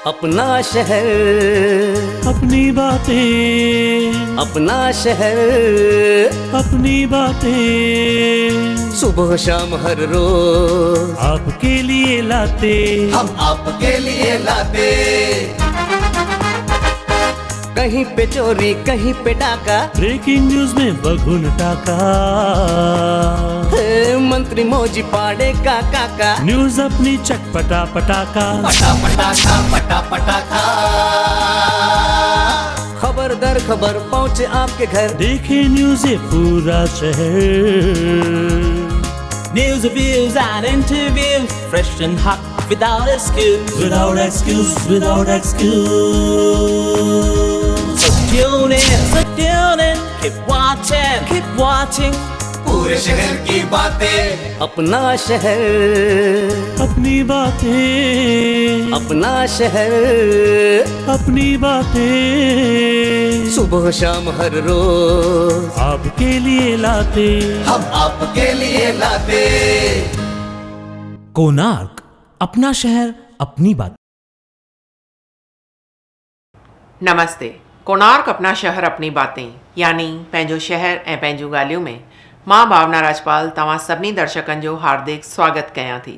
अपना शहर, अपनी बातें, अपना शहर, अपनी बातें, सुबह शाम हर रोज आपके लिए लाते, हम आपके लिए लाते। कहीं पे चोरी कहीं पे डाका, ब्रेकिंग न्यूज में बगुन टाका, मंत्री मौजी पाड़े का काका, न्यूज अपनी चटपटा पटाका, पटा पटाखा पटा पटाखा। खबर दर खबर पहुँचे आपके घर, देखे न्यूज ये पूरा शहर। News, reviews and interviews, fresh and hot, without excuse. Without excuse, without excuse. So tune in, keep watching. पूरे शहर की बातें, अपना शहर, अपनी बातें, अपना शहर, अपनी बातें, सुबह शाम हर रोज आपके लिए लाते, हम आपके लिए लाते। कोणार्क, अपना शहर अपनी बात। नमस्ते। कोणार्क अपना शहर अपनी बातें यानी पंहिंजो शहर ऐं पंहिंजूं ॻाल्हियूं में मां भावना राजपाल तव्हां सभिनी दर्शकनि जो हार्दिक स्वागत कयां थी।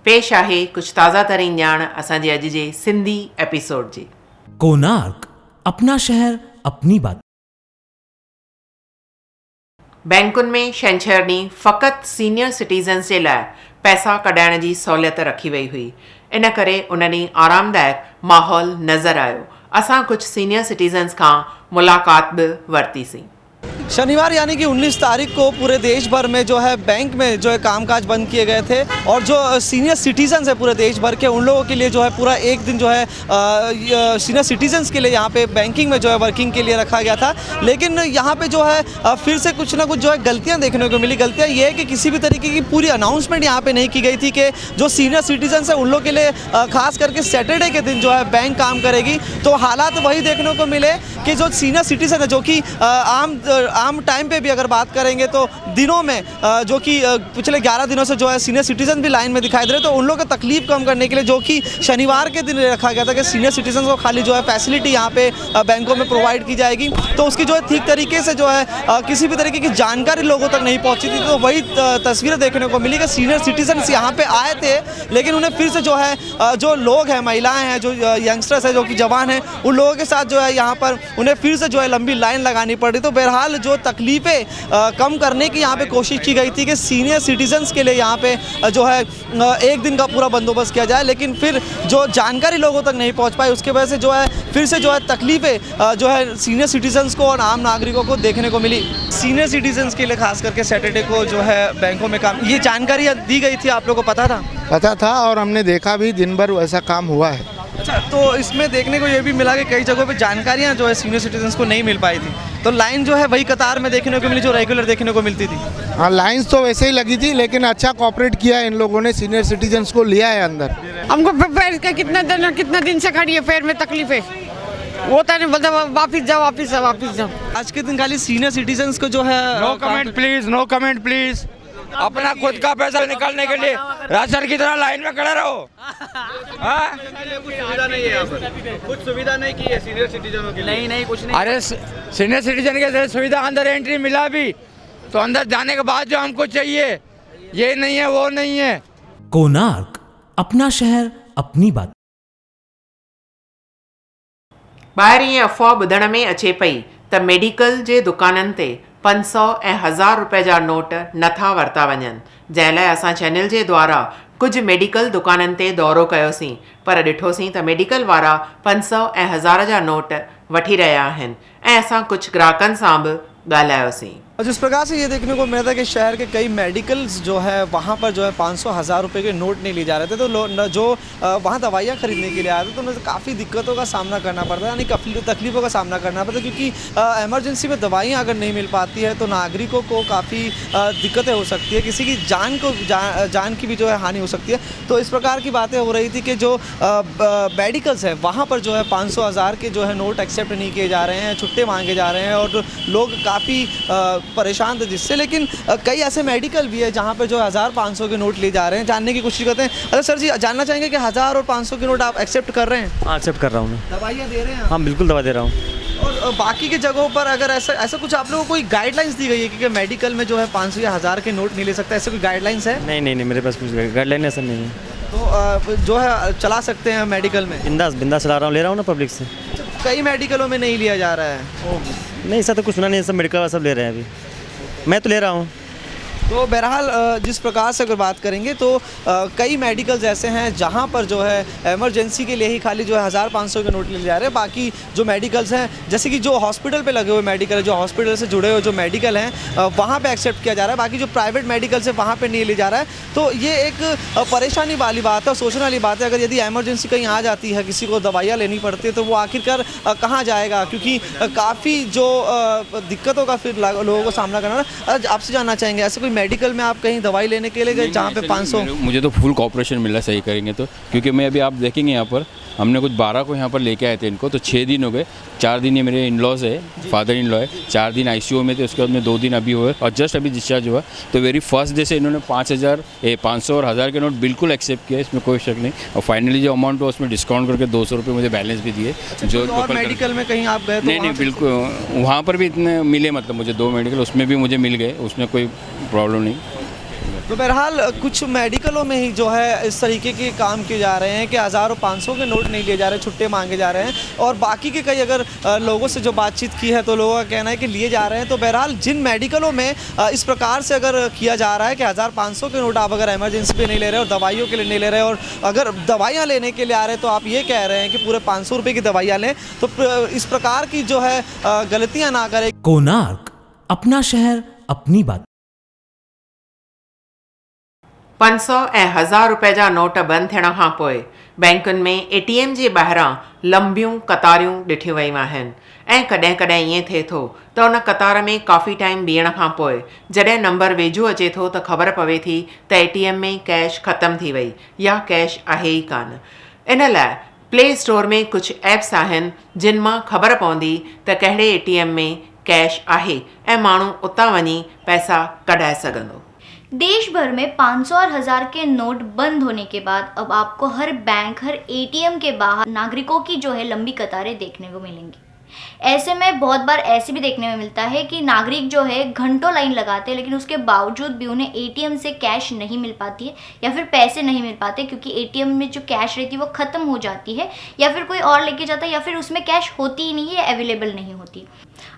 पेश आहे कुझु ताज़ा तरीन ॼाण असांजे अॼु जे सिंधी एपिसोड जी। कोणार्क, अपना शहर अपनी बात। बैंकुनि में छंछरु ॾींहुं फ़क़ति सीनियर सिटीज़न्स जे लाइ पैसा कढाइण जी सहूलियत रखी वई हुई। इन करे उन ॾींहुं आरामदायक माहौल नज़र आयो। असां कुझु सीनियर सिटीज़न्स खां मुलाक़ात बि वरितीसीं। शनिवार यानी कि 19 तारीख को पूरे देश भर में जो है बैंक में जो है कामकाज बंद किए गए थे और जो सीनियर सिटीजन्स है पूरे देश भर के उन लोगों के लिए जो है पूरा एक दिन जो है सीनियर सिटीजन्स के लिए यहाँ पे बैंकिंग में जो है वर्किंग के लिए रखा गया था। लेकिन यहाँ पे जो है फिर से कुछ ना कुछ जो है गलतियाँ देखने को मिली। गलतियाँ ये है कि किसी भी तरीके की पूरी अनाउंसमेंट यहाँ पे नहीं की गई थी कि जो सीनियर सिटीजन्स है उन लोग के लिए खास करके सैटरडे के दिन जो है बैंक काम करेगी। तो हालात वही देखने को मिले कि जो सीनियर सिटीजन है जो कि आम टाइम पे भी अगर बात करेंगे तो दिनों में जो कि पिछले 11 दिनों से जो है सीनियर सिटीजन भी लाइन में दिखाई दे रहे। तो उन लोगों को तकलीफ कम करने के लिए जो कि शनिवार के दिन रखा गया था कि सीनियर सिटीजन को खाली जो है फैसिलिटी यहाँ पे बैंकों में प्रोवाइड की जाएगी। तो उसकी जो है ठीक तरीके से जो है किसी भी तरीके की जानकारी लोगों तक नहीं पहुँची थी। तो वही तस्वीरें देखने को मिली कि सीनियर सिटीजन यहाँ पे आए थे लेकिन उन्हें फिर से जो है जो लोग हैं, महिलाएँ हैं, जो यंगस्टर्स हैं, जो कि जवान हैं, उन लोगों के साथ जो है यहाँ पर उन्हें फिर से जो है लंबी लाइन लगानी पड़ी। तो बहरहाल जो तकलीफ़ें कम करने की यहाँ पे कोशिश की गई थी कि सीनियर सिटीजन्स के लिए यहाँ पे जो है एक दिन का पूरा बंदोबस्त किया जाए। लेकिन फिर जो जानकारी लोगों तक नहीं पहुँच पाई उसके वजह से जो है फिर से जो है तकलीफ़ें जो है सीनियर सिटीजन्स को और आम नागरिकों को देखने को मिली। सीनियर सिटीजन्स के लिए खास करके सैटरडे को जो है बैंकों में काम, ये जानकारी दी गई थी, आप लोगों को पता था? पता था और हमने देखा भी, दिन भर वैसा काम हुआ है। अच्छा, तो इसमें देखने को ये भी मिला कि कई जगहों पे जानकारियाँ जो है सीनियर सिटीजन्स को नहीं मिल पाई थी। तो लाइन जो है वही कतार में देखने को मिली जो रेगुलर देखने को मिलती थी। हाँ, लाइंस तो वैसे ही लगी थी लेकिन अच्छा कोऑपरेट किया है इन लोगों ने, सीनियर सिटीजन्स को लिया है अंदर। हमको पैर के कितना दिन से खड़ी है, पैर में तकलीफ है, वो तो नहीं बोलता वापिस जाओ। आज के दिन खाली सीनियर सिटीजन्स को जो है no comment please, no comment please. अपना खुद का पैसा निकालने के लिए राशन की तरह लाइन में खड़े रहो। कुछ सुविधा नहीं है यहाँ पर, कुछ सुविधा नहीं की है सीनियर सिटीजनों के लिए। नहीं कुछ नहीं। अरे सीनियर सिटीजन के सुविधा अंदर एंट्री मिला भी तो अंदर जाने के बाद जो हमको चाहिए ये नहीं है वो नहीं है। कोणार्क, अपना शहर अपनी बात। ॿाहिरि ईअं अफ़वाह ॿुधण में अचे पई त मेडिकल जे दुकाननि ते 500 ऐं 1000 रुपए जा नोट नथा वरिता वञनि, जंहिं लाइ असां चैनल जे द्वारा कुझु मेडिकल दुकाननि ते दौरो कयोसीं पर ॾिठोसीं त मेडिकल वारा 500 ऐं 1000 जा नोट वठी रहिया आहिनि ऐं असां कुझु ग्राहकनि सां बि ॻाल्हायोसीं। और जिस प्रकार से ये देखने को मिला था कि शहर के कई मेडिकल्स जो है वहाँ पर जो है 500-1000 रुपये के नोट नहीं लिए जा रहे थे। तो जो वहाँ दवाइयाँ खरीदने के लिए आए थे तो उन्हें काफ़ी दिक्कतों का सामना करना पड़ता है, यानी काफ़ी तकलीफ़ों का सामना करना पड़ता है क्योंकि एमरजेंसी में दवाइयाँ अगर नहीं मिल पाती है तो नागरिकों को काफ़ी दिक्कतें हो सकती है, किसी की जान की भी जो है हानि हो सकती है। तो इस प्रकार की बातें हो रही थी कि जो मेडिकल्स है वहाँ पर जो है 500-1000 के जो है नोट एक्सेप्ट नहीं किए जा रहे हैं, छुट्टे मांगे जा रहे हैं और लोग काफ़ी परेशान थे जिससे, लेकिन कई ऐसे मेडिकल भी है जहाँ पे जो 1000-500 के नोट ले जा रहे हैं। जानने की कोशिश करते हैं। अच्छा सर जी, जानना चाहेंगे कि 1000 और 500 के नोट आप एक्सेप्ट कर रहे हैं? हाँ, एक्सेप्ट कर रहा हूँ मैं। दवाइयाँ दे रहे हैं? हाँ, बिल्कुल दवा दे रहा हूँ। और बाकी की जगहों पर अगर ऐसा कुछ आप लोगों को कोई गाइडलाइंस दी गई है कि मेडिकल में जो है 500 या 1000 के नोट नहीं ले सकता, ऐसे कोई गाइडलाइंस है? नहीं, मेरे पास कुछ गाइडलाइन ऐसा नहीं है। तो जो है चला सकते हैं मेडिकल में? बिंदास चला रहा हूँ, ले रहा हूँ ना पब्लिक से। कई मेडिकलों में नहीं लिया जा रहा है? नहीं, ऐसा तो कुछ सुना नहीं, सब मेडिकल वाला सब ले रहे हैं अभी। मैं तो ले रहा हूँ। तो बहरहाल जिस प्रकार से अगर बात करेंगे तो कई मेडिकल्स ऐसे हैं जहां पर जो है इमरजेंसी के लिए ही खाली जो है 1000-500 के नोट लिए जा रहे हैं। बाकी जो मेडिकल्स हैं, जैसे कि जो हॉस्पिटल पे लगे हुए मेडिकल है, जो हॉस्पिटल से जुड़े हुए जो मेडिकल हैं वहां पे एक्सेप्ट किया जा रहा है। बाकी जो प्राइवेट मेडिकल्स है वहाँ पे नहीं ले जा रहा है। तो ये एक परेशानी वाली बात है, सोचने वाली बात है। अगर यदि एमरजेंसी कहीं आ जाती है, किसी को दवाइयाँ लेनी पड़ती है, तो वो आखिरकार कहाँ जाएगा? क्योंकि काफ़ी जो दिक्कतों का फिर लोगों को सामना करना। आपसे जानना चाहेंगे, ऐसे कोई मेडिकल में आप कहीं दवाई लेने के लिए गए जहाँ पे 500? मुझे तो फुल कॉपरेशन मिल रहा है, सही करेंगे तो। क्योंकि मैं अभी आप देखेंगे यहाँ पर हमने कुछ 12 को यहाँ पर लेके आए थे इनको, तो 6 दिन हो गए। 4 दिन ये मेरे इन लॉज है, फादर इन लॉ है, 4 दिन ICU में थे, उसके बाद में 2 दिन अभी हुए और जस्ट अभी डिस्चार्ज हुआ। तो वेरी फर्स्ट डे से इन्होंने 500 और 1000 के नोट बिल्कुल एक्सेप्ट किया, इसमें कोई शक नहीं। और फाइनली जो अमाउंट हुआ उसमें डिस्काउंट करके 200 रुपये मुझे बैलेंस भी दिए। जो और मेडिकल में कहीं आप गए? नहीं, बिल्कुल वहाँ पर भी इतने मिले, मतलब मुझे 2 मेडिकल उसमें भी मुझे मिल गए, उसमें कोई प्रॉब्लम नहीं। तो बहरहाल कुछ मेडिकलों में ही जो है इस तरीके के काम किए जा रहे हैं कि 1000 और 500 के नोट नहीं लिए जा रहे, छुट्टे मांगे जा रहे हैं। और बाकी के कई अगर लोगों से जो बातचीत की है तो लोगों का कहना है कि लिए जा रहे हैं। तो बहरहाल जिन मेडिकलों में इस प्रकार से अगर किया जा रहा है कि 1000-500 के नोट आप अगर इमरजेंसी पे नहीं ले रहे और दवाइयों के लिए नहीं ले रहे, और अगर दवाइयाँ लेने के लिए आ रहे हैं तो आप ये कह रहे हैं कि पूरे 500 रुपये की दवाइयाँ लें, तो इस प्रकार की जो है गलतियाँ ना करें। कोणार्क, अपना शहर अपनी बात। 500 ऐं 1000 रुपए जा नोट बंदि थियण खां पोइ बैंकुनि में ATM जे ॿाहिरां लंबियूं कतारियूं ॾिठियूं वयूं आहिनि। ऐं कॾहिं कॾहिं ईअं थिए थो त उन कतार में काफ़ी टाइम बीहण खां पोइ जॾहिं नंबर वेझो अचे थो त ख़बर पवे थी त ATM में कैश ख़तमु थी वई या कैश आहे ई कान। इन लाइ प्ले स्टोर में कुझु ऐप्स आहिनि जिन मां ख़बर पवंदी त कहिड़े ATM में कैश आहे ऐं माण्हू उतां वञी पैसा कढाए सघंदो। देश भर में 500 और 1000 के नोट बंद होने के बाद अब आपको हर बैंक, हर ATM के बाहर नागरिकों की जो है लंबी कतारें देखने को मिलेंगी। ऐसे में बहुत बार ऐसे भी देखने में मिलता है कि नागरिक जो है घंटों लाइन लगाते हैं, लेकिन उसके बावजूद भी उन्हें ATM से कैश नहीं मिल पाती है या फिर पैसे नहीं मिल पाते, क्योंकि ATM में जो कैश रहती है वो ख़त्म हो जाती है या फिर कोई और लेके जाता है या फिर उसमें कैश होती ही नहीं है, अवेलेबल नहीं होती।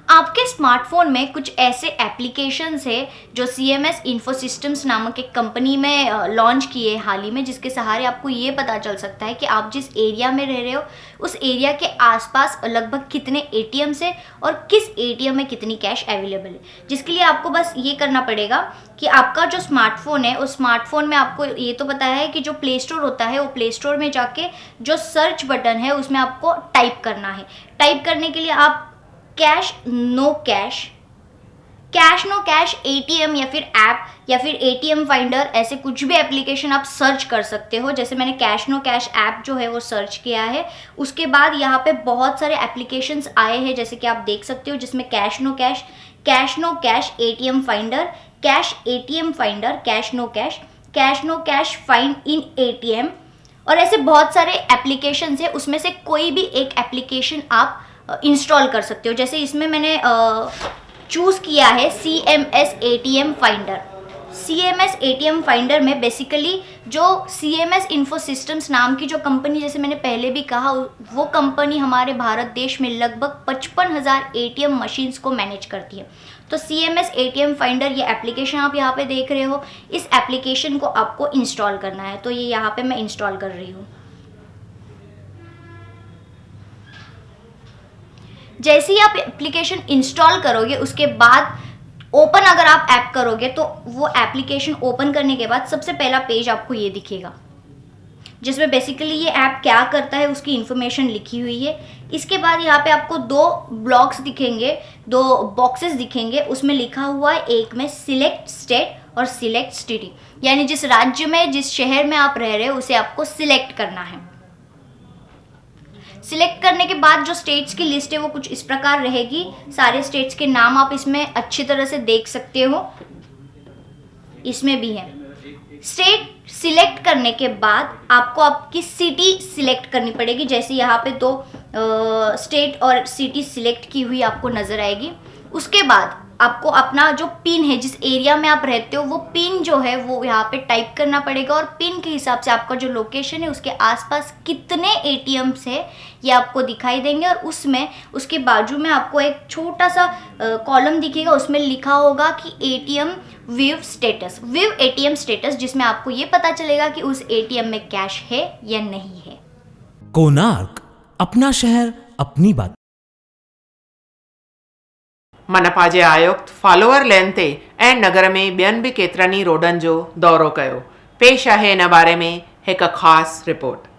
आपके स्मार्टफोन में कुछ ऐसे एप्लीकेशंस है जो CMS इन्फो सिस्टम्स नामक एक कंपनी में लॉन्च किए हाल ही में, जिसके सहारे आपको ये पता चल सकता है कि आप जिस एरिया में रह रहे हो उस एरिया के आसपास लगभग कितने ATMs है और किस ATM में कितनी कैश अवेलेबल है। जिसके लिए आपको बस ये करना पड़ेगा कि आपका जो स्मार्टफोन है उस स्मार्टफोन में आपको ये तो पता है कि जो प्ले स्टोर होता है वो प्ले स्टोर में जाके जो सर्च बटन है उसमें आपको टाइप करना है। टाइप करने के लिए आप कैश नो कैश ATM या फिर ऐप या फिर ATM फाइंडर, ऐसे कुछ भी एप्लीकेशन आप सर्च कर सकते हो। जैसे मैंने कैश नो कैश ऐप जो है वो सर्च किया है, उसके बाद यहाँ पे बहुत सारे एप्लीकेशंस आए हैं जैसे कि आप देख सकते हो, जिसमें cash no cash ATM finder, cash ATM finder, cash no cash find in ATM और ऐसे बहुत सारे एप्लीकेशंस है। उसमें से कोई भी एक एप्लीकेशन आप इंस्टॉल कर सकते हो। जैसे इसमें मैंने चूज़ किया है CMS ATM finder. CMS ATM finder में बेसिकली जो CMS इन्फो सिस्टम्स नाम की जो कंपनी, जैसे मैंने पहले भी कहा, वो कंपनी हमारे भारत देश में लगभग 55,000 ATM मशीन्स को मैनेज करती है। तो CMS ATM फाइंडर ये एप्लीकेशन आप यहाँ पे देख रहे हो, इस एप्लीकेशन को आपको इंस्टॉल करना है। तो ये यहाँ पे मैं इंस्टॉल कर रही हूँ। जैसे ही आप एप्लीकेशन इंस्टॉल करोगे उसके बाद ओपन अगर आप ऐप करोगे तो वो एप्लीकेशन ओपन करने के बाद सबसे पहला पेज आपको ये दिखेगा, जिसमें बेसिकली ये ऐप क्या करता है उसकी इन्फॉर्मेशन लिखी हुई है। इसके बाद यहाँ पे आपको 2 ब्लॉक्स दिखेंगे, 2 बॉक्सेस दिखेंगे, उसमें लिखा हुआ है एक में सिलेक्ट स्टेट और सिलेक्ट सिटी, यानी जिस राज्य में जिस शहर में आप रह रहे हो उसे आपको सिलेक्ट करना है। सिलेक्ट करने के बाद जो स्टेट्स की लिस्ट है वो कुछ इस प्रकार रहेगी। सारे स्टेट्स के नाम आप इसमें अच्छी तरह से देख सकते हो, इसमें भी है। स्टेट सिलेक्ट करने के बाद आपको आपकी सिटी सिलेक्ट करनी पड़ेगी। जैसे यहाँ पे दो स्टेट और सिटी सिलेक्ट की हुई आपको नज़र आएगी। उसके बाद आपको अपना जो पिन है, जिस एरिया में आप रहते हो, वो पिन जो है वो यहाँ पे टाइप करना पड़ेगा और पिन के हिसाब से आपका जो लोकेशन है उसके आसपास कितने एटीएम्स है ये आपको दिखाई देंगे। और उसमें उसके बाजू में आपको एक छोटा सा कॉलम दिखेगा, उसमें लिखा होगा कि ATM view status, view ATM status, जिसमें आपको ये पता चलेगा कि उस एटीएम में कैश है या नहीं है। कोणार्क, अपना शहर अपनी बात। मनपा जे आयुक्त फॉलोअर लेन ते ऐं नगर में ॿियनि बि केतिरनि ई रोडनि जो दौरो कयो। पेश आहे हिन बारे में हिकु ख़ासि रिपोर्ट।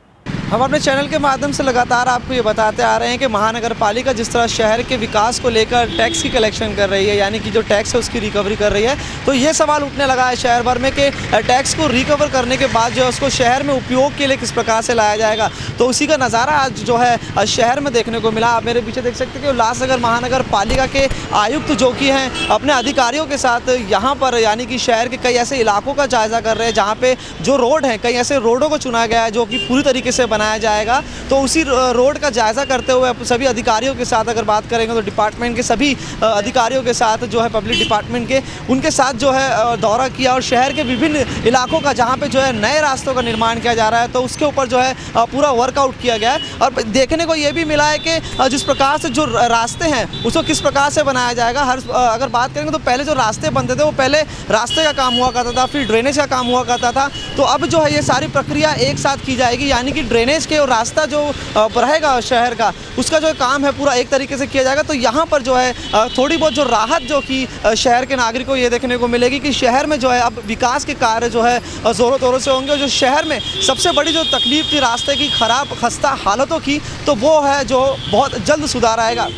हम अपने चैनल के माध्यम से लगातार आपको ये बताते आ रहे हैं कि महानगर पालिका जिस तरह शहर के विकास को लेकर टैक्स की कलेक्शन कर रही है, यानी कि जो टैक्स है उसकी रिकवरी कर रही है, तो ये सवाल उठने लगा है शहर भर में कि टैक्स को रिकवर करने के बाद जो है उसको शहर में उपयोग के लिए किस प्रकार से लाया जाएगा। तो उसी का नज़ारा आज जो है शहर में देखने को मिला। आप मेरे पीछे देख सकते हैं कि उल्लासनगर महानगर पालिका के आयुक्त जो कि हैं अपने अधिकारियों के साथ यहाँ पर यानी कि शहर के कई ऐसे इलाकों का जायज़ा कर रहे हैं जहाँ पे जो रोड हैं, कई ऐसे रोडों को चुना गया है जो कि पूरी तरीके से बनाया जाएगा। तो उसी रोड का जायज़ा करते हुए सभी अधिकारियों के साथ अगर बात करेंगे तो डिपार्टमेंट के सभी अधिकारियों के साथ जो है पब्लिक डिपार्टमेंट के, उनके साथ जो है दौरा किया और शहर के विभिन्न इलाकों का जहां पे जो है नए रास्तों का निर्माण किया जा रहा है तो उसके ऊपर जो है पूरा वर्कआउट किया गया है। और देखने को ये भी मिला है कि जिस प्रकार से जो रास्ते हैं उसको किस प्रकार से बनाया जाएगा। अगर बात करेंगे तो पहले जो रास्ते बनते थे वो पहले रास्ते का काम हुआ करता था, फिर ड्रेनेज का काम हुआ करता था। तो अब जो है ये सारी प्रक्रिया एक साथ की जाएगी, यानी कि ड्रेनेज के और रास्ता जो रहेगा शहर का उसका जो काम है पूरा एक तरीके से किया जाएगा। तो यहाँ पर जो है थोड़ी बहुत जो राहत जो कि शहर के नागरिकों को ये देखने को मिलेगी कि शहर में जो है अब विकास के कार्य जो है ज़ोरों तोरों से होंगे। और जो शहर में सबसे बड़ी जो तकलीफ थी रास्ते की खराब खस्ता हालतों की, तो वो है जो बहुत जल्द सुधार आएगा।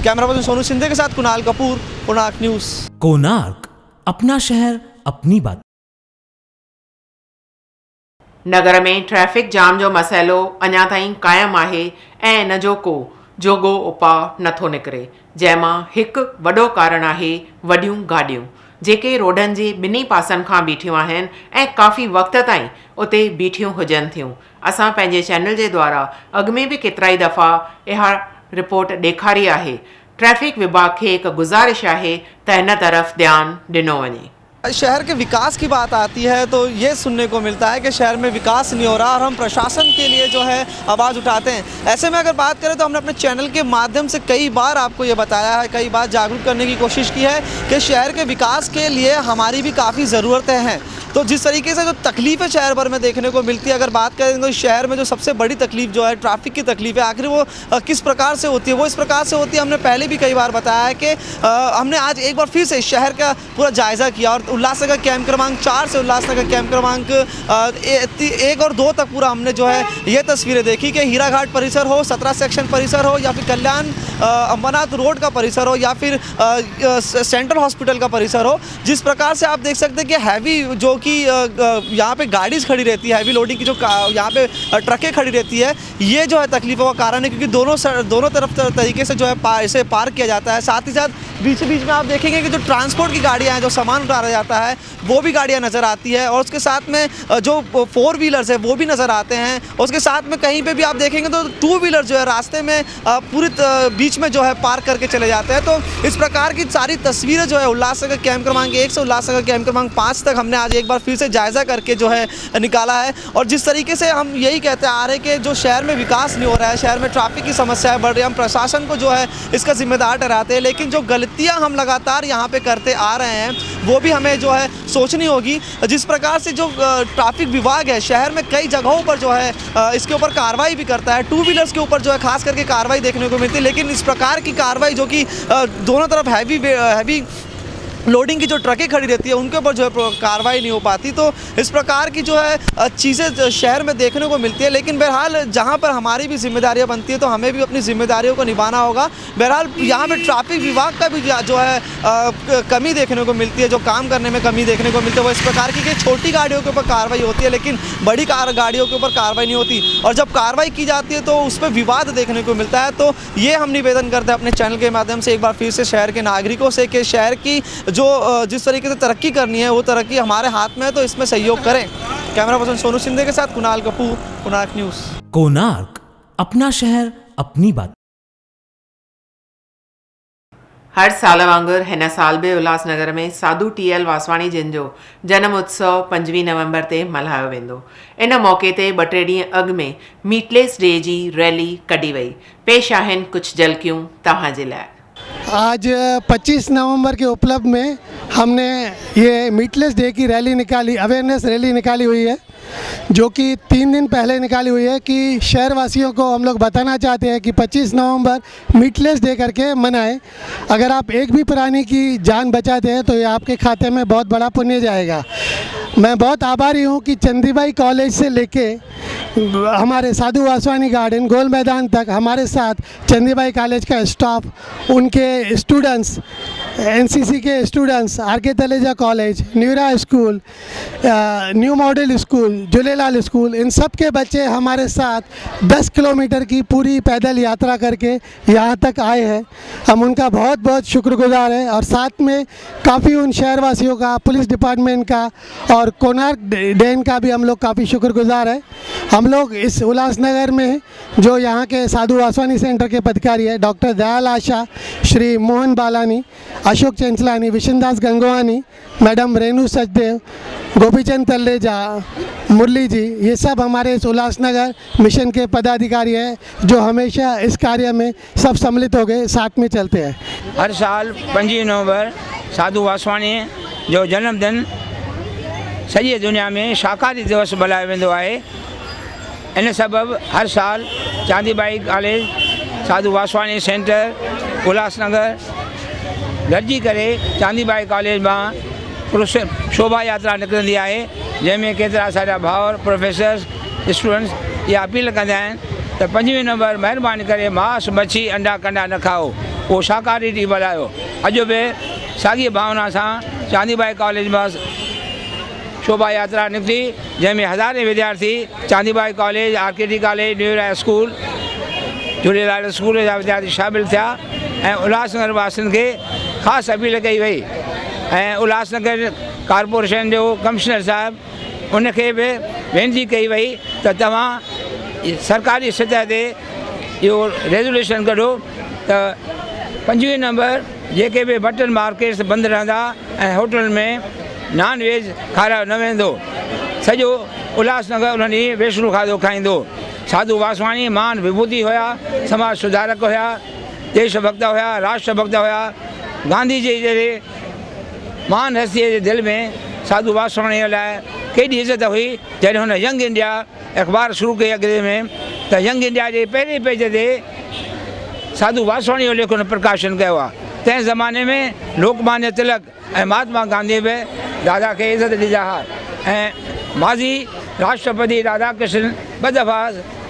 कैमरा पर्सन सोनू सिंधे के साथ कुणाल कपूर, कोणार्क न्यूज़। कोणार्क, अपना शहर अपनी बात। नगर में ट्रैफिक जाम जो मसइलो अञा ताईं क़ाइमु आहे ऐं इन जो को जोॻो उपाउ नथो निकिरे, जंहिंमां हिकु वॾो कारण आहे वॾियूं गाॾियूं जेके रोडनि जे ॿिन्ही पासनि खां बीठियूं आहिनि ऐं काफ़ी वक़्त ताईं उते बीठियूं हुजनि थियूं। असां पंहिंजे चैनल जे द्वारा अॻु में बि केतिरा ई दफ़ा इहा रिपोर्ट ॾेखारी आहे। ट्रैफिक विभाग खे हिकु गुज़ारिश आहे त हिन तरफ़ ध्यानु ॾिनो वञे। शहर के विकास की बात आती है तो ये सुनने को मिलता है कि शहर में विकास नहीं हो रहा और हम प्रशासन के लिए जो है आवाज़ उठाते हैं। ऐसे में अगर बात करें तो हमने अपने चैनल के माध्यम से कई बार आपको ये बताया है, कई बार जागरूक करने की कोशिश की है कि शहर के विकास के लिए हमारी भी काफ़ी ज़रूरतें हैं। तो जिस तरीके से जो तकलीफ़ें शहर भर में देखने को मिलती है, अगर बात करें तो शहर में जो सबसे बड़ी तकलीफ़ जो है ट्रैफिक की तकलीफ़ है, आखिर वो किस प्रकार से होती है। वो इस प्रकार से होती है, हमने पहले भी कई बार बताया है कि हमने आज एक बार फिर से शहर का पूरा जायज़ा किया और उल्लासनगर कैंप क्रमांक 4 से उल्लासनगर कैंप क्रमांक 1 और 2 तक पूरा हमने जो है ये तस्वीरें देखी कि हीरा घाट परिसर हो, 17 सेक्शन परिसर हो या फिर कल्याण अंबरनाथ रोड का परिसर हो या फिर सेंट्रल हॉस्पिटल का परिसर हो। जिस प्रकार से आप देख सकते हैं कि हैवी जो कि यहाँ पे गाड़ीज खड़ी रहती है, हैवी लोडिंग की जो यहाँ पे ट्रकें खड़ी रहती है, ये जो है तकलीफ़ों का कारण है क्योंकि दोनों तरफ तरीके से जो है इसे पार्क किया जाता है। साथ ही साथ बीच बीच में आप देखेंगे कि जो ट्रांसपोर्ट की गाड़ियाँ हैं, जो सामान उतारा जाता है वो भी गाड़ियाँ नज़र आती है और उसके साथ में जो 4 व्हीलर्स है वो भी नज़र आते हैं। उसके साथ में कहीं पे भी आप देखेंगे तो 2 व्हीलर जो है रास्ते में पूरी बीच में जो है पार्क करके चले जाते हैं। तो इस प्रकार की सारी तस्वीरें जो है उल्लासनगर कैंप क्रमांक 1 से उल्लासनगर कैंप क्रमांक 5 तक हमने आज एक बार फिर से जायज़ा करके जो है निकाला है। और जिस तरीके से हम यही कहते आ रहे हैं कि जो शहर में विकास नहीं हो रहा है, शहर में ट्रैफिक की समस्याएं बढ़ रही है, हम प्रशासन को जो है इसका जिम्मेदार ठहराते हैं, लेकिन जो गलतियां हम लगातार यहाँ पे करते आ रहे हैं वो भी हमें जो है सोचनी होगी। जिस प्रकार से जो ट्रैफिक विभाग है शहर में कई जगहों पर जो है इसके ऊपर कार्रवाई भी करता है, 2 व्हीलर्स के ऊपर जो है खास करके कार्रवाई देखने को मिलती है, लेकिन इस प्रकार की कार्रवाई जो कि दोनों तरफ हैवी लोडिंग की जो ट्रकें खड़ी रहती है उनके ऊपर जो है कार्रवाई नहीं हो पाती। तो इस प्रकार की जो है चीज़ें शहर में देखने को मिलती है। लेकिन बहरहाल जहाँ पर हमारी भी जिम्मेदारियाँ बनती है तो हमें भी अपनी जिम्मेदारियों को निभाना होगा। बहरहाल यहाँ पे ट्रैफिक विभाग का भी जो है कमी देखने को मिलती है, जो काम करने में कमी देखने को मिलती है वो इस प्रकार की कि छोटी गाड़ियों के ऊपर कार्रवाई होती है लेकिन बड़ी गाड़ियों के ऊपर कार्रवाई नहीं होती, और जब कार्रवाई की जाती है तो उस पर विवाद देखने को मिलता है। तो ये हम निवेदन करते हैं अपने चैनल के माध्यम से एक बार फिर से शहर के नागरिकों से कि शहर की जो जिस तरीके से तरक्की करनी है वो तरक्की हमारे हाथ में है, तो इसमें सहयोग करें। कैमरा पर्सन सोनू शिंदे के साथ कुणाल कपूर, कोणार्क न्यूज़। कोणार्क, अपना शहर अपनी बात। हर साल वांगुरु हिन साल बि उल्हासनगर में साधू TL वासवाणी जिन जो जन्म उत्सव 5 नवंबर ते मल्हायो वेंदो। इन मौक़े ते 2-3 ॾींहं अॻु में मीटलेस डे जी रैली कढी वई। पेश आहिनि कुझु झलकियूं तव्हां जे लाइ। आज 25 नवंबर के उपलक्ष्य में हमने ये मीटलेस डे की रैली निकाली, अवेयरनेस रैली निकाली हुई है, जो कि 3 दिन पहले निकाली हुई है कि शहरवासियों को हम लोग बताना चाहते हैं कि 25 नवंबर मीटलेस डे करके मनाएं। अगर आप एक भी प्राणी की जान बचाते हैं तो ये आपके खाते में बहुत बड़ा पुण्य जाएगा। मैं बहुत आभारी हूँ कि चंदीबाई कॉलेज से लेके हमारे साधु वासवानी गार्डन गोल मैदान तक हमारे साथ चंदीबाई कॉलेज का स्टाफ, उनके स्टूडेंट्स, NCC के students, RK Taleja college, Nyura school, new model school, Jhulelal school, इन सब के बच्चे हमारे साथ 10 किलोमीटर की पूरी पैदल यात्रा करके यहाँ तक आए हैं। हम उनका बहुत बहुत शुक्रगुजार हैं और साथ में काफ़ी उन शहरवासियों का, पुलिस डिपार्टमेंट का और कोणार्क डैन का भी हम लोग काफ़ी शुक्रगुजार हैं। हम लोग इस उल्लासनगर में जो यहाँ के साधु वासवानी सेंटर के पदाधिकारी है, डॉक्टर दयाल आशा, श्री मोहन बालानी, अशोक चंचलानी, विशनदास गंगवानी, मैडम रेणु सचदेव, गोपीचंद तल्लेजा, मुरली जी, ये सब हमारे इस उल्लासनगर मिशन के पदाधिकारी हैं जो हमेशा इस कार्य में सब सम्मिलित हो गए साथ में चलते हैं। हर साल 5 नवंबर साधु वासवाणी जो जन्मदिन सॼे दुनिया में शाकाहारी दिवस मल्हायो वेंदो आहे। इन सबबि हर साल चांदीबाई कॉलेज, साधु वासवाणी सेंटर, उल्हासनगर गॾिजी करे चांदीबाई कॉलेज मां शोभा यात्रा निकिरंदी आहे, जंहिंमें केतिरा सारा भाउर, प्रोफेसर्स, स्टूडेंट्स इहा अपील कंदा आहिनि त 5 नवंबर महिरबानी करे मांस, मच्छी, अंडा कंडा न खाओ, उहो शाकाहारी ॾींहुं मल्हायो। अॼु बि साॻी भावना सां चांदीबाई कॉलेज मां शोभा यात्रा निकिती, जंहिंमें हज़ारे विद्यार्थी Chandibai college, RKT college, Nyura school, Jhulelal school जा विद्यार्थी शामिल थिया ऐं उल्हासनगर वासियुनि खे ख़ासि अपील कई वई ऐं उल्हासनगर कॉर्पोरेशन जो कमिश्नर साहिबु उनखे बि वेनिती कई वई त तव्हां सरकारी सतह ते इहो रेज़ोल्यूशन कढो त 5 नवंबर जेके बि बटन मार्केट्स बंदि रहंदा ऐं होटल में नॉन वेज खारायो न वेंदो, सॼो उल्हासनगर उन ॾींहुं वैष्णो खाधो खाईंदो। साधु वासवाणी महान विभूति हुया, समाज सुधारक हुया, देशभक्त हुया, राष्ट्रभक्त हुया। गांधी जी जहिड़े महान हस्तीअ जे दिलि में साधु वासवाणीअ लाइ केॾी इज़त हुई। जॾहिं हुन यंग इंडिया अख़बार शुरू कई अॻिते में त यंग इंडिया जे पहिरें पेज ते साधु वासवाणी जो लेख हुन प्रकाशन कयो आहे। तंहिं ज़माने में लोकमान्य तिलक ऐं महात्मा गांधी बि दादा खे इज़त ॾींदा हुआ ऐं माज़ी राष्ट्रपति राधा कृष्ण 2 दफ़ा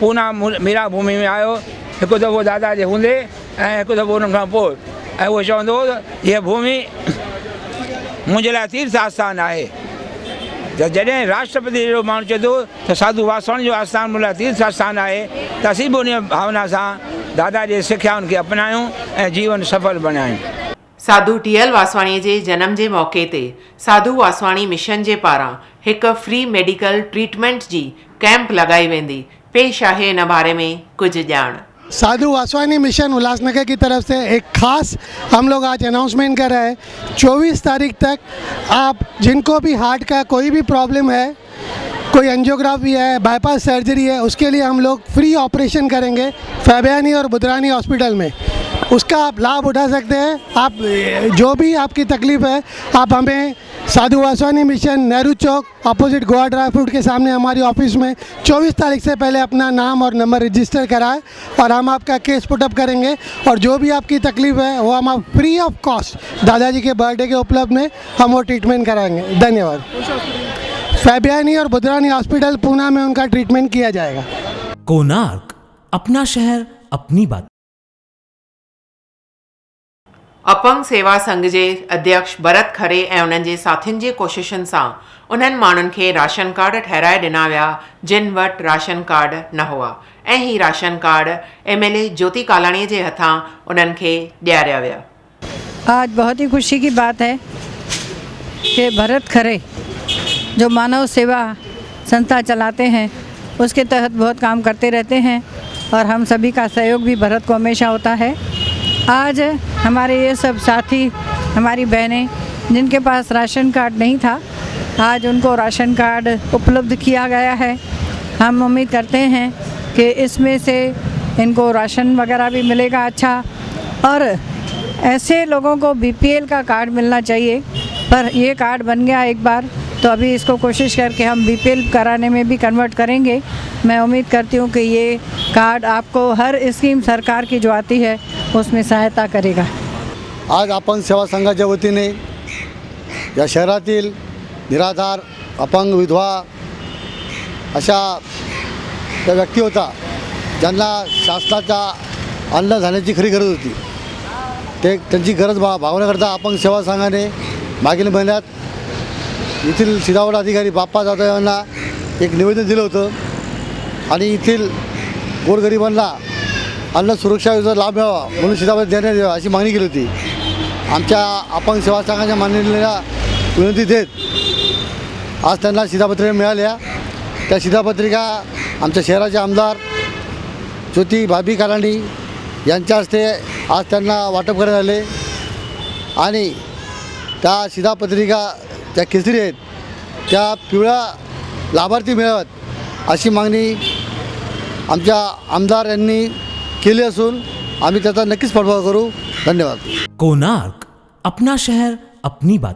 पूना मीरा भूमि में आयो, हिकु दफ़ो दादा जे हूंदे ऐं हिकु दफ़ो उन खां पोइ, ऐं उहो चवंदो हो हीअ भूमि मुंहिंजे लाइ तीर्थ आस्थान आहे। त जॾहिं राष्ट्रपति जहिड़ो माण्हू चए थो त साधु वासवाणी जो आस्थान मुंहिंजे लाइ तीर्थ आस्थान आहे त असीं बि उन भावना सां दादा जे सिखियाउनि खे अपनायूं ऐं जीवन सफल बणायूं। साधु TL वासवाणी जे जनम जे मौक़े ते साधु वासवाणी मिशन जे पारां हिकु फ्री मेडिकल ट्रीटमेंट जी कैंप लॻाई वेंदी। पेश आहे इन बारे में कुछ ॼाण। साधु वासवानी मिशन उल्लासनगर की तरफ से एक खास हम लोग आज अनाउंसमेंट कर रहे हैं। 24 तारीख तक आप जिनको भी हार्ट का कोई भी प्रॉब्लम है, कोई एंजियोग्राफी है, बाईपास सर्जरी है, उसके लिए हम लोग फ्री ऑपरेशन करेंगे फैबियानी और बुधरानी हॉस्पिटल में। उसका आप लाभ उठा सकते हैं। आप जो भी आपकी तकलीफ़ है आप हमें साधु वासवानी मिशन, नेहरू चौक, अपोजिट गोवा ड्राई फ्रूट के सामने हमारी ऑफिस में 24 तारीख से पहले अपना नाम और नंबर रजिस्टर कराएं और हम आपका केस पुटअप करेंगे और जो भी आपकी तकलीफ़ है वो हम फ्री ऑफ कॉस्ट दादाजी के बर्थडे के उपलब्ध में हम वो ट्रीटमेंट कराएंगे। धन्यवाद। फैबियानी और बुधरानी हॉस्पिटल पूना में उनका ट्रीटमेंट किया जाएगा। कोणार्क, अपना शहर अपनी बात। अपंग सेवा संघ जे अध्यक्ष भरत खरे ऐं उन्हनि जे साथियुनि जे कोशिशुनि सां उन्हनि माण्हुनि खे राशन कार्ड ठहिराए ॾिना विया जिन वटि राशन कार्ड न हुआ ऐं ही राशन कार्ड MLA ज्योति कालाणीअ जे हथां उन्हनि खे ॾियारिया विया। आज बहुत ही खुशी की बात है कि भरत खरे जो मानव सेवा संस्था चलाते हैं उसके तहत बहुत काम करते रहते हैं और हम सभी का सहयोग भी भरत को हमेशा होता है। आज हमारे ये सब साथी, हमारी बहनें जिनके पास राशन कार्ड नहीं था, आज उनको राशन कार्ड उपलब्ध किया गया है। हम उम्मीद करते हैं कि इसमें से इनको राशन वगैरह भी मिलेगा अच्छा, और ऐसे लोगों को BPL का कार्ड मिलना चाहिए, पर ये कार्ड बन गया एक बार तो अभी इसको कोशिश करके हम BPL कराने में भी कन्वर्ट करेंगे। मैं उम्मीद करती हूँ कि ये कार्ड आपको हर स्कीम सरकार की जो आती है उसमें सहायता करेगा। आज अपंग सेवा संघाच्या वतीने या शहरातील निराधार, अपंग, विधवा अशा त्या व्यक्ती होता ज्यांना शासनाच्या अन्नधान्याची खरी गरज होती, त्यांची गरज भागवण्याकरता अपंग सेवा संघाने मागील महिन्यात येथील सिधावड अधिकारी बाप्पा जाधव यांना एक निवेदन दिलं होतं आणि येथील गोरगरिबांना अन्न सुरक्षा योजना लाभ मिळावा म्हणून सिधावड देण्यात यावा अशी मागणी केली होती। आमच्या अपंग सेवा संघाच्या मान्यतेला विनंती देत आज त्यांना शिधापत्रिका मिळाल्या। त्या शिधापत्रिका आमच्या शहराचे आमदार ज्योती भाभी कालाणी यांच्या हस्ते आज त्यांना वाटप करण्यात आले आणि त्या शिधापत्रिका त्या केसरी आहेत त्या पिवळ्या लाभार्थी मिळाव्यात अशी मागणी आमच्या आमदार यांनी केली असून आम्ही त्याचा नक्कीच पाठपुरावा करू। धन्यवाद। कोणार्क, अपना शहर अपनी बात।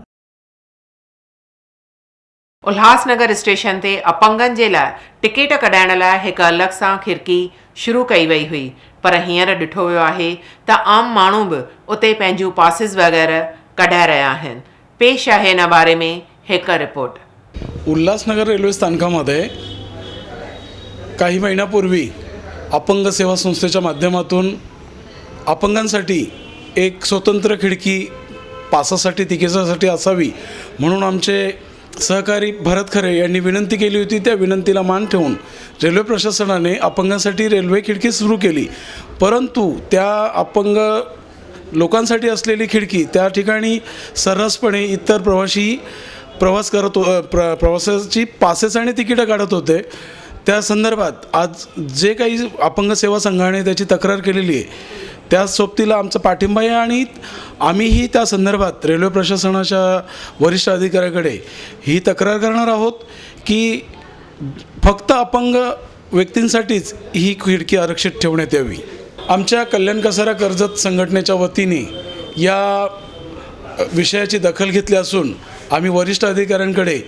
उल्हासनगर स्टेशन ते अपंगनि जे लाइ टिकट कढाइण लाइ हिकु अलॻि सां खिड़की शुरू कई वई हुई, पर हींअर ॾिठो वियो आहे त आम माण्हू बि उते पंहिंजूं पासिस वग़ैरह कढाए रहिया आहिनि। पेश आहे हिन बारे में हिकु रिपोर्ट। उल्हासनगर रेल्वे स्थानकामध्ये काही महिन्यापूर्वी अपंग सेवा संस्थेच्या माध्यमातून अपंगांसाठी एक स्वतंत्र खिडकी पासासाठी, तिकिटासाठी असावी म्हणून आमचे सहकारी भरत खरे यांनी विनंती केली होती। त्या विनंतीला मान ठेवून रेल्वे प्रशासनाने अपंगांसाठी रेल्वे खिडकी सुरू केली, परंतु त्या अपंग लोकांसाठी असलेली खिडकी त्या ठिकाणी सर्रासपणे इतर प्रवासी प्रवास करत प्रवासाची पासेस आणि तिकीटं काढत होते। त्या संदर्भात आज जे काही अपंग सेवा संघाने त्याची तक्रार केलेली आहे त्या सोबतीला आमचा पाठिंबा आहे आणि आम्हीही त्या संदर्भात रेल्वे प्रशासनाच्या वरिष्ठ अधिकाऱ्याकडे ही तक्रार करणार आहोत की फक्त अपंग व्यक्तींसाठीच ही खिडकी आरक्षित ठेवण्यात यावी। आमच्या कल्याण कसारा कर्जत संघटनेच्या वतीने या विषयाची दखल घेतली असून आम्ही वरिष्ठ अधिकाऱ्यांकडे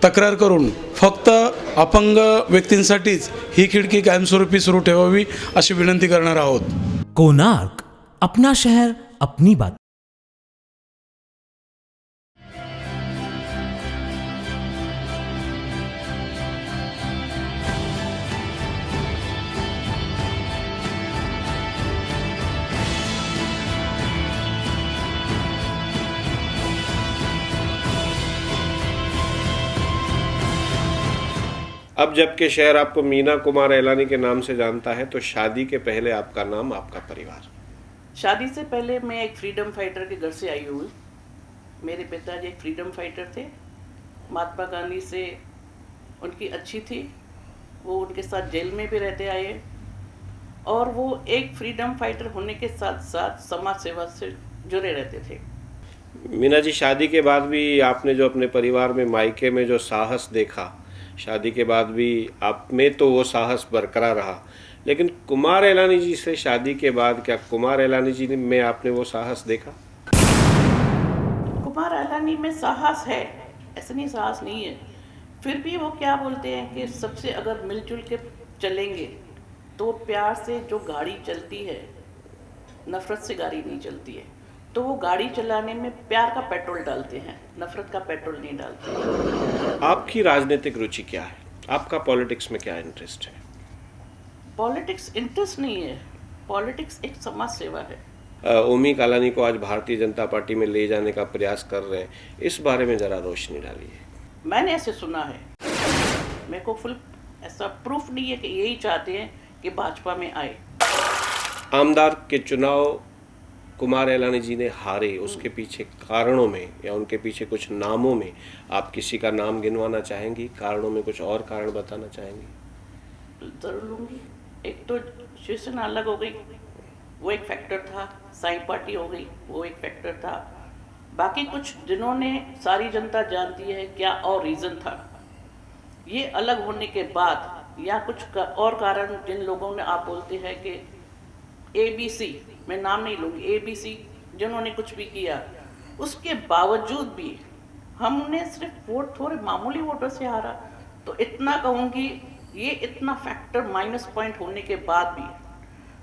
तक्रार करून फक्त अपंग व्यक्तींसाठीच ही खिडकी कायमस्वरूपी सुरू ठेवावी अशी विनंती करणार आहोत। कोणार्क, अपना शहर अपनी बात। अब जबकि शहर आपको मीना कुमार एलानी के नाम से जानता है, तो शादी के पहले आपका नाम, आपका परिवार। शादी से पहले मैं एक फ्रीडम फाइटर के घर से आई हूँ। मेरे पिताजी एक फ्रीडम फाइटर थे, महात्मा गांधी से उनकी अच्छी थी, वो उनके साथ जेल में भी रहते आए और वो एक फ्रीडम फाइटर होने के साथ साथ समाज सेवा से जुड़े रहते थे। मीना जी, शादी के बाद भी आपने जो अपने परिवार में मायके में जो साहस देखा, शादी के बाद भी आप में तो वो साहस बरकरार रहा, लेकिन कुमार एलानी जी से शादी के बाद क्या कुमार एलानी जी में आपने वो साहस देखा? कुमार एलानी में साहस है, ऐसा नहीं साहस नहीं है, फिर भी वो क्या बोलते हैं कि सबसे अगर मिलजुल के चलेंगे तो प्यार से जो गाड़ी चलती है, नफरत से गाड़ी नहीं चलती है, तो वो गाड़ी चलाने में प्यार का पेट्रोल डालते हैं, नफरत का पेट्रोल नहीं डालते। आपकी राजनीतिक रुचि क्या है? आपका पॉलिटिक्स में क्या इंटरेस्ट है? पॉलिटिक्स इंटरेस्ट नहीं है, पॉलिटिक्स एक समाज सेवा है। ओमी कालानी को आज भारतीय जनता पार्टी में ले जाने का प्रयास कर रहे हैं, इस बारे में जरा रोशनी डालिए। मैंने ऐसे सुना है, मेरे को फुल ऐसा प्रूफ नहीं है कि यही चाहते हैं कि भाजपा में आए। आमदार के चुनाव कुमार एलानी जी ने हारे, उसके पीछे कारणों में या उनके पीछे कुछ नामों में आप किसी का नाम गिनवाना चाहेंगी? कारणों में कुछ और कारण बताना चाहेंगी? जरूर लूँगी। एक तो शिवसेना अलग हो गई, वो एक फैक्टर था, साई पार्टी हो गई, वो एक फैक्टर था, बाकी कुछ जिन्होंने सारी जनता जानती है क्या और रीज़न था, ये अलग होने के बाद या कुछ और कारण जिन लोगों ने आप बोलते हैं कि ABC, मैं नाम नहीं लूँगी, ABC जिन्होंने कुछ भी किया, उसके बावजूद भी हमने सिर्फ वोट थोड़े मामूली वोटों से हारा। तो इतना कहूँगी, ये इतना फैक्टर माइनस पॉइंट होने के बाद भी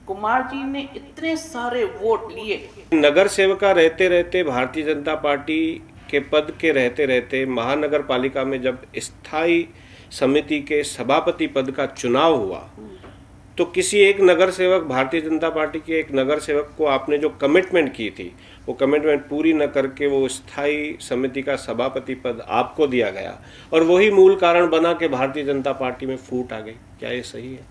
कुमार जी ने इतने सारे वोट लिए। नगर सेवका रहते रहते, भारतीय जनता पार्टी के पद के रहते रहते, महानगर पालिका में जब स्थायी समिति के सभापति पद का चुनाव हुआ तो किसी एक नगर सेवक, भारतीय जनता पार्टी के एक नगर सेवक को आपने जो कमिटमेंट की थी वो कमिटमेंट पूरी न करके वो स्थायी समिति का सभापति पद आपको दिया गया और वही मूल कारण बना कि भारतीय जनता पार्टी में फूट आ गई। क्या ये सही है?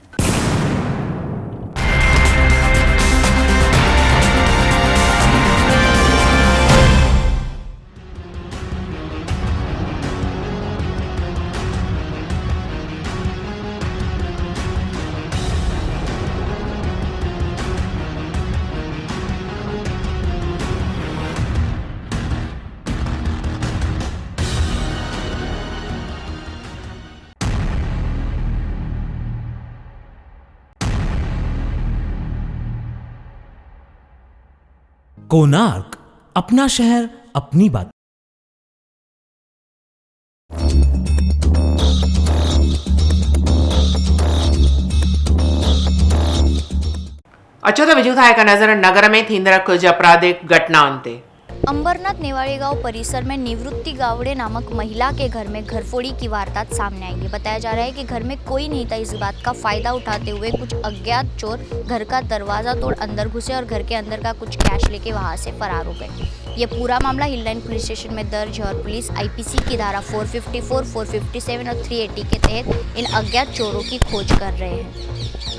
कोणार्क, अपना शहर अपनी बात। अचो तो विझूं था हिकु नज़र नगर में थींदड़ कुछ आपराधिक घटनाउनि ते। अंबरनाथ नेवाड़ी गांव परिसर में निवृत्ति गावड़े नामक महिला के घर में घरफोड़ी की वारदात सामने आई है। बताया जा रहा है कि घर में कोई नहीं था। इस बात का फायदा उठाते हुए कुछ अज्ञात चोर घर का दरवाजा तोड़ अंदर घुसे और घर के अंदर का कुछ कैश लेके वहां से फरार हो गए। ये पूरा मामला हिल लाइन पुलिस स्टेशन में दर्ज है और पुलिस IPC की धारा 454, 457 और 380 के तहत इन अज्ञात चोरों की खोज कर रहे हैं।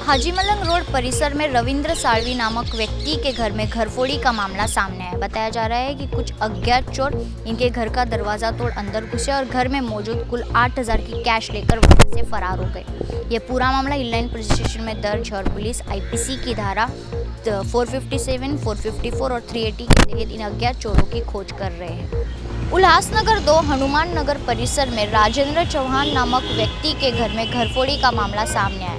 हाजी मलंग रोड परिसर में रविंद्र साळवी नामक व्यक्ति के घर में घरफोड़ी का मामला सामने आया। बताया जा रहा है कि कुछ अज्ञात चोर इनके घर का दरवाजा तोड़ अंदर घुसे और घर में मौजूद कुल 8000 की कैश लेकर वहां से फरार हो गए। ये पूरा मामला हिल लाइन पुलिस स्टेशन में दर्ज है और पुलिस IPC की धारा 457, 454 और 380 के तहत इन अज्ञात चोरों की खोज कर रहे हैं। उल्लासनगर 2 हनुमान नगर परिसर में राजेंद्र चौहान नामक व्यक्ति के घर में घरफोड़ी का मामला सामने आया।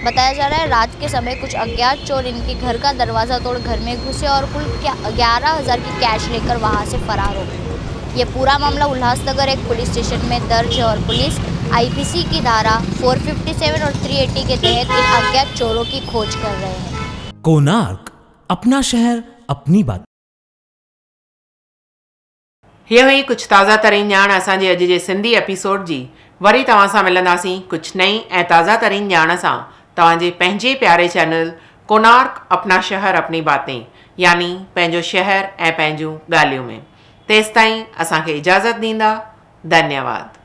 बताया जा रहा है रात के समय कुछ अज्ञात चोर इनके घर का दरवाजा तोड़ घर में घुसे और कुल 11000 की कैश लेकर वहां से फरार हो गए। ये पूरा मामला उल्लासनगर एक पुलिस स्टेशन में दर्ज है और पुलिस IPC की धारा 457 और 380 के तहत इन अज्ञात चोरों की खोज कर रहे हैं। कोणार्क, अपना शहर अपनी बात। ये हुई कुछ ताज़ा तरीन ॼाण असांजे अॼु जे सिंधी एपिसोड जी। वरी तव्हां सां मिलंदासीं कुछ नई ऐं ताज़ा तरीन ॼाण सां तव्हांजे पंहिंजे प्यारे चैनल कोणार्क अपना शहर अपनी बातें, यानी पंहिंजो शहर ऐं पंहिंजूं ॻाल्हियूं में। तेसिताईं असांखे इजाज़त ॾींदा। धन्यवाद।